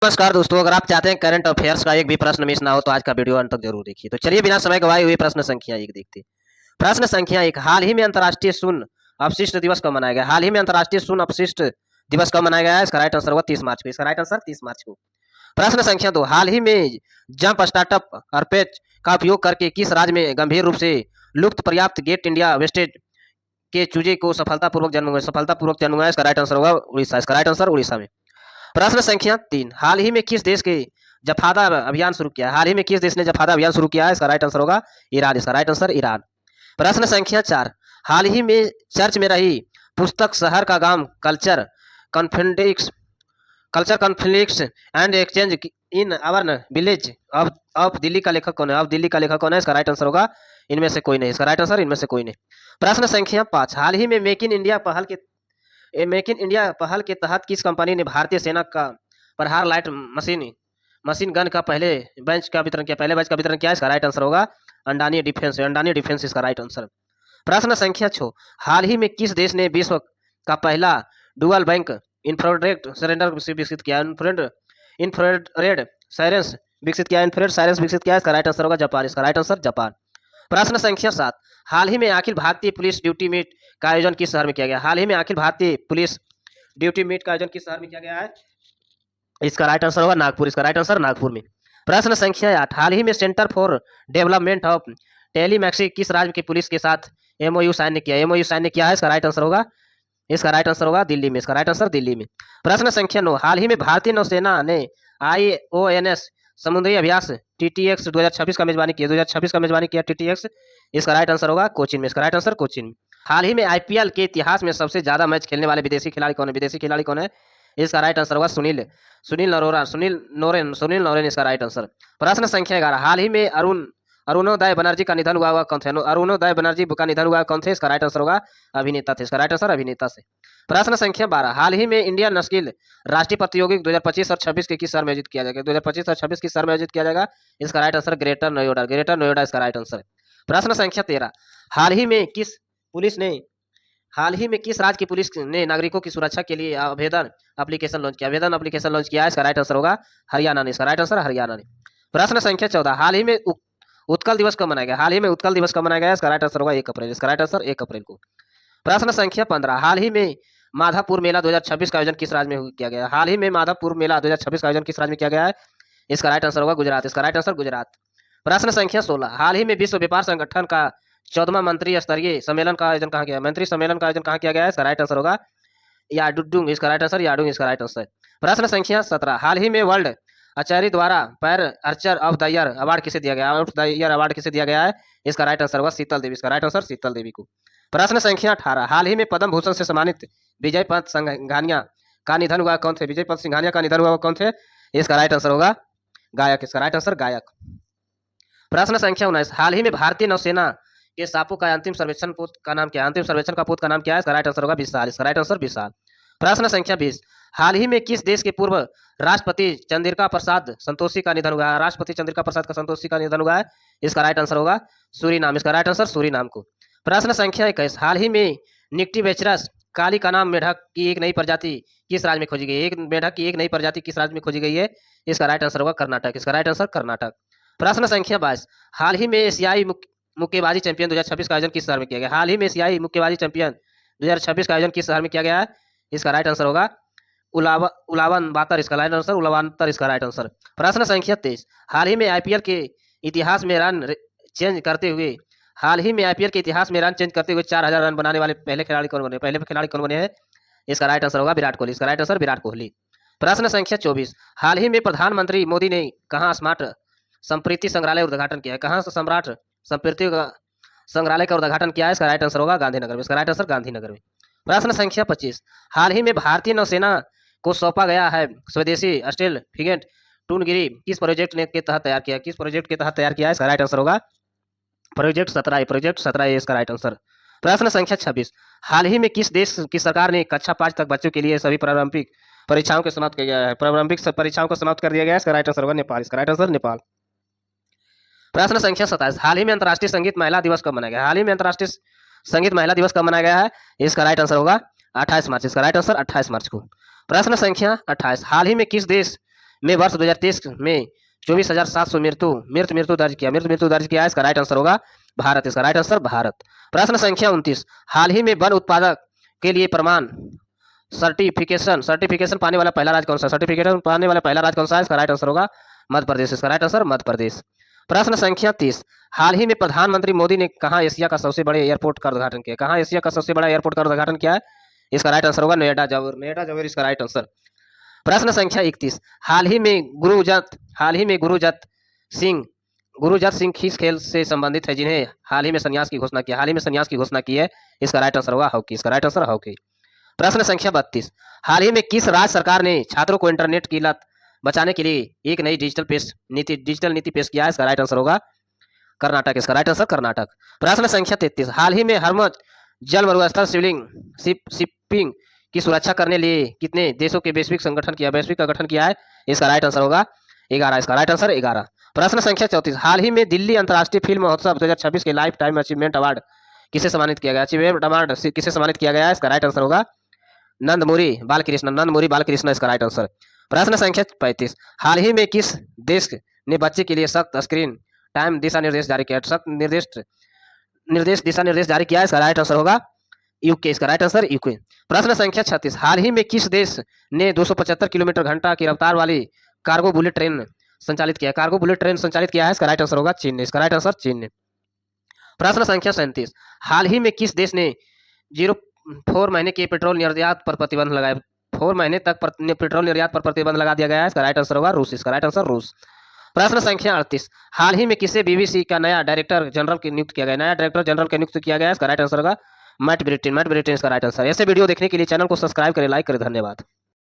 नमस्कार दोस्तों, अगर आप चाहते हैं करंट अफेयर्स का एक भी प्रश्न मिस ना हो तो आज का वीडियो अंत तक जरूर देखिए। तो चलिए बिना समय गवाए हुए प्रश्न संख्या एक देखते हैं। प्रश्न संख्या एक, हाल ही में अंतर्राष्ट्रीय शून्य अपशिष्ट दिवस कब मनाया गया? हाल ही में अंतर्राष्ट्रीय शून्य अपशिष्ट दिवस कब मनाया गया है? इसका राइट आंसर होगा 30 मार्च को। इसका राइट आंसर 30 मार्च को। प्रश्न संख्या दो, हाल ही में जंप स्टार्टअप अर्पेच का उपयोग करके किस राज्य में गंभीर रूप से लुप्त पर्याप्त गेट इंडिया वेस्टेज के चूजे को सफलतापूर्वक जन्म हुआ है? इसका राइट आंसर होगा उड़ीसा। इसका राइट आंसर उड़ीसा में। प्रश्न संख्या तीन, हाल ही में किस देश के जफादा अभियान शुरू किया है? हाल ही में किस देश ने जफादा अभियान शुरू किया है? इसका राइट आंसर होगा ईरान। इसका राइट आंसर ईरान। प्रश्न संख्या चार, हाल ही में चर्च में रही पुस्तक शहर का गांव culture conflicts and exchange in our village of Delhi का लेखक कौन है? ऑफ दिल्ली का लेखक कौन है? इसका राइट आंसर होगा इनमें से कोई नहीं। इसका राइट आंसर इनमें से कोई नहीं। प्रश्न संख्या पांच, हाल ही में मेक इन इंडिया पहल के तहत किस कंपनी ने भारतीय सेना का प्रहार लाइट मशीन गन का पहले बैच का वितरण किया? इसका राइट आंसर होगा अंडानी डिफेंस इसका राइट आंसर। प्रश्न संख्या 6, हाल ही में किस देश ने विश्व का पहला डुअल बैंक इंफ्रारेड सिलेंडर विकसित किया? इंफ्रारेड साइरेंस विकसित किया। इसका राइट आंसर होगा जापान। इसका राइट आंसर जापान। प्रश्न संख्या 7, हाल ही में Akhil Bharatiya police duty meet का आयोजन किस शहर में किया गया? हाल ही में Akhil Bharatiya police duty meet का आयोजन किस शहर में किया गया है? इसका राइट आंसर होगा नागपुर। इसका राइट आंसर नागपुर में। प्रश्न संख्या 8, हाल ही में सेंटर फॉर डेवलपमेंट ऑफ टेलीमैक्सी किस राज्य की पुलिस के साथ एमओयू साइन किया है? इसका राइट आंसर होगा दिल्ली में। इसका राइट आंसर दिल्ली में। प्रश्न संख्या 9, हाल ही में भारतीय नौसेना ने IONS समुद्री अभ्यास TTX 2026 का मेजबानी किया TTX। इसका राइट आंसर होगा कोचिन में। इसका राइट आंसर कोचिन में। हाल ही में IPL के इतिहास में सबसे ज्यादा मैच खेलने वाले विदेशी खिलाड़ी कौन है? इसका राइट आंसर होगा सुनील नोरेन। इसका राइट आंसर। प्रश्न संख्या 11, हाल ही में अरुणोदय बनर्जी का निधन हुआ कौन थे? अरुणोदय बनर्जी का निधन हुआ कौन थे? इसका राइट आंसर होगा अभिनेता थे। इसका राइट आंसर अभिनेता से। प्रश्न संख्या 12, हाल ही में इंडियन स्किल राष्ट्रीय प्रतियोगिता 2025 और 26 के किस शहर में आयोजित किया जाएगा? 2025 और 26 किस शहर में आयोजित किया जाएगा? इसका राइट आंसर ग्रेटर नोएडा। इसका राइट आंसर। प्रश्न संख्या 13, हाल ही में किस राज्य की पुलिस ने नागरिकों की सुरक्षा के लिए आवेदन एप्लीकेशन लॉन्च किया है? इसका राइट आंसर होगा हरियाणा ने। इसका राइट आंसर हरियाणा ने। प्रश्न संख्या 14, हाल ही में उत्कल दिवस कब मनाया गया? इसका राइट आंसर होगा 1 अप्रैल। इसका राइट आंसर 1 अप्रैल को। प्रश्न संख्या 15, हाल ही में माधवपुर मेला 2026 का आयोजन किस राज्य में किया गया? हाल ही में माधवपुर मेला 2026 का आयोजन किस राज्य में किया गया है? इसका राइट आंसर होगा गुजरात। इसका राइट आंसर गुजरात। प्रश्न संख्या 16, हाल ही में विश्व व्यापार संगठन का 14वां मंत्री स्तरीय सम्मेलन का आयोजन कहाँ किया गया है? इसका राइट आंसर होगा याडुडुंग। इसका राइट आंसर याडुंग। इसका राइट आंसर। प्रश्न संख्या 17, हाल ही में वर्ल्ड आचार्य द्वारा पैर Archer of the year award किसे दिया गया है? इसका राइट आंसर होगा शीतल देवी। इसका राइट आंसर शीतल देवी को। प्रश्न संख्या 18, हाल ही में पद्म भूषण से सम्मानित विजय पथ सिंघानिया का निधन हुआ कौन थे? इसका राइट आंसर होगा गायक। इसका राइट आंसर गायक। प्रश्न संख्या 19, हाल ही में भारतीय नौसेना के सापों का अंतिम सर्वेक्षण पोत का नाम क्या है? इसका राइट आंसर होगा विशाल। इसका राइट आंसर विशाल। प्रश्न संख्या 20, हाल ही में किस देश के पूर्व राष्ट्रपति चंद्रिका प्रसाद संतोषी का निधन हुआ है? इसका राइट आंसर होगा सूरीनाम। इसका राइट आंसर सूरीनाम को। प्रश्न संख्या 21, हाल ही में निक्टीवेचरस काली का नाम मेढक की एक नई प्रजाति किस राज्य में खोजी गई है? इसका राइट आंसर होगा कर्नाटक। इसका राइट आंसर कर्नाटक। प्रश्न संख्या 22, हाल ही में एशियाई मुक्केबाजी चैंपियन 2026 का आयोजन किस शहर में किया गया? हाल ही में एशियाई मुक्केबाजी चैंपियन 2026 का आयोजन किस शहर में किया गया है? इसका राइट आंसर होगा उलावानबातर। इसका राइट आंसर उलावानतर। इसका राइट आंसर। प्रश्न संख्या 23, हाल ही में IPL के इतिहास में रन चेंज करते हुए 4000 रन बनाने वाले पहले खिलाड़ी कौन बने हैं? इसका राइट आंसर होगा विराट कोहली। इसका राइट आंसर विराट कोहली। प्रश्न संख्या 24, हाल ही में प्रधानमंत्री मोदी ने कहाँ स्मार्ट संप्रीति संग्रहालय उद्घाटन किया है? कहाँ से सम्राट संप्रीति संग्रहालय का उद्घाटन किया है? इसका राइट आंसर होगा गांधीनगर में। इसका राइट आंसर गांधीनगर में। प्रश्न संख्या 25, हाल ही में भारतीय नौसेना को सौंपा गया है स्वदेशी स्टील फ्रिगेट टूनगिरी किस प्रोजेक्ट के तहत तैयार किया है? इसका राइट आंसर होगा प्रोजेक्ट 17 इसका राइट आंसर। प्रश्न संख्या 26, हाल ही में किस देश की सरकार ने कक्षा 5 तक बच्चों के लिए सभी प्रारंभिक परीक्षाओं को समाप्त कर दिया गया है? इसका राइट आंसर होगा नेपाल। इसका राइट आंसर नेपाल। प्रश्न संख्या 27, हाल ही में अंतर्राष्ट्रीय संगीत महिला दिवस कब मनाया गया है? इसका राइट आंसर होगा 28 मार्च। इसका राइट आंसर 28 मार्च को। प्रश्न संख्या 28, हाल ही में किस देश में वर्ष 2023 में 24,700 मृत्यु दर्ज किया है। इसका राइट आंसर होगा भारत। इसका राइट आंसर भारत। प्रश्न संख्या 29, हाल ही में वन उत्पादक के लिए प्रमाण सर्टिफिकेशन पाने वाला पहला राज्य कौन सा? सर्टिफिकेशन पाने वाला पहला राज्य कौन सा है? इसका राइट आंसर होगा मध्य प्रदेश। इसका राइट आंसर मध्य प्रदेश। प्रश्न संख्या 30, हाल ही में प्रधानमंत्री मोदी ने कहाँ एशिया का सबसे बड़े एयरपोर्ट का उद्घाटन किया? कहाँ एशिया का सबसे बड़ा एयरपोर्ट का उद्घाटन किया है? इसका राइट आंसर होगा नोएडा जवाहर इसका राइट आंसर। प्रश्न संख्या 31, हाल ही में गुरुजत सिंह किस खेल से संबंधित है जिन्हें हाल ही में संन्यास की घोषणा की है? इसका राइट आंसर होगा हॉकी। इसका राइट आंसर हॉकी। प्रश्न संख्या 32, हाल ही में किस राज्य सरकार ने छात्रों को इंटरनेट की लत बचाने के लिए एक नई डिजिटल नीति पेश किया है? इसका राइट आंसर होगा कर्नाटक। इसका राइट आंसर कर्नाटक। प्रश्न संख्या 33, हाल ही में हरमुज जल मरुस्थल शिपिंग की सुरक्षा करने लिए कितने देशों के वैश्विक का गठन किया है? इसका राइट आंसर होगा 11। इसका राइट आंसर 11। प्रश्न संख्या 34, हाल ही में दिल्ली अंतर्राष्ट्रीय फिल्म महोत्सव 2026 के लाइफ टाइम अचीवमेंट अवार्ड किसे सम्मानित किया गया है? इसका राइट आंसर होगा नंदमुरी बालकृष्ण। इसका राइट आंसर। प्रश्न संख्या 35, हाल ही में किस देश ने बच्चे के लिए सख्त स्क्रीन टाइम दिशा निर्देश जारी किया? जारी किया है? इसका राइट आंसर होगा यूके। इसका राइट आंसर यूके। प्रश्न संख्या 36, हाल ही में किस देश ने 275 किलोमीटर घंटा की रफ्तार वाली कार्गो बुलेट ट्रेन संचालित किया है? इसका राइट आंसर होगा चीन ने। इसका राइट आंसर चीन ने। प्रश्न संख्या 37, हाल ही में किस देश ने 4 महीने के पेट्रोल निर्यात पर प्रतिबंध लगाया? 4 महीने तक पेट्रोल निर्यात पर प्रतिबंध लगा दिया गया है। इसका राइट आंसर होगा रूस। इसका राइट आंसर रूस। प्रश्न संख्या 38, हाल ही में किसे बीबीसी का नया डायरेक्टर जनरल नियुक्त किया गया है? इसका राइट आंसर होगा मैट ब्रिटेन। इसका राइट आंसर। ऐसे वीडियो देखने के लिए चैनल को सब्सक्राइब करें, लाइक करें। धन्यवाद।